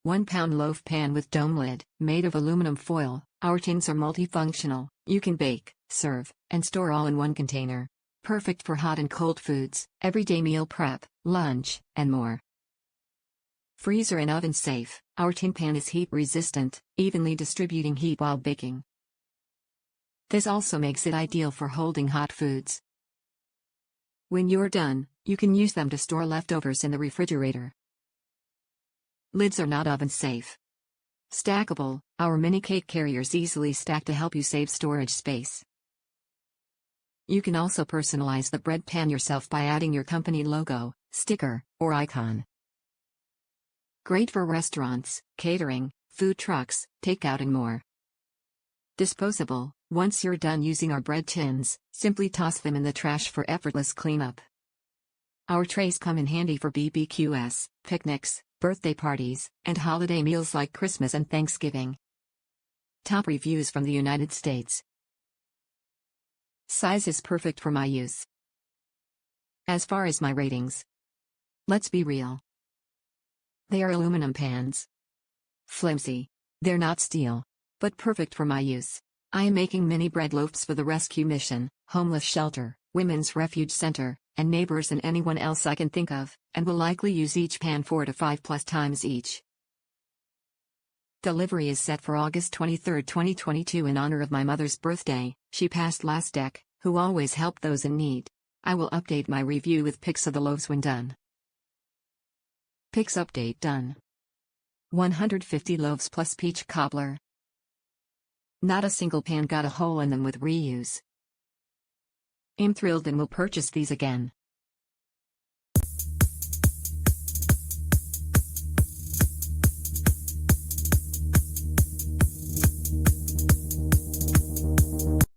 1-pound loaf pan with dome lid, made of aluminum foil. Our tins are multifunctional. You can bake, serve, and store all in one container. Perfect for hot and cold foods, everyday meal prep, lunch, and more. Freezer and oven safe. Our tin pan is heat resistant, evenly distributing heat while baking. This also makes it ideal for holding hot foods. When you're done, you can use them to store leftovers in the refrigerator. Lids are not oven safe. Stackable, our mini cake carriers easily stack to help you save storage space. You can also personalize the bread pan yourself by adding your company logo, sticker, or icon. Great for restaurants, catering, food trucks, takeout and more. Disposable, once you're done using our bread tins, simply toss them in the trash for effortless cleanup. Our trays come in handy for bbqs, picnics, birthday parties, and holiday meals like Christmas and Thanksgiving. Top reviews from the United States. Size is perfect for my use. As far as my ratings, let's be real. They are aluminum pans. Flimsy. They're not steel. But perfect for my use. I am making mini bread loaves for the rescue mission, homeless shelter, women's refuge center, and neighbors and anyone else I can think of, and will likely use each pan 4 to 5+ times each. Delivery is set for August 23, 2022 in honor of my mother's birthday. She passed last dec, who always helped those in need. I will update my review with pics of the loaves when done. Pics update done. 150 loaves plus peach cobbler. Not a single pan got a hole in them with reuse. I'm thrilled and will purchase these again.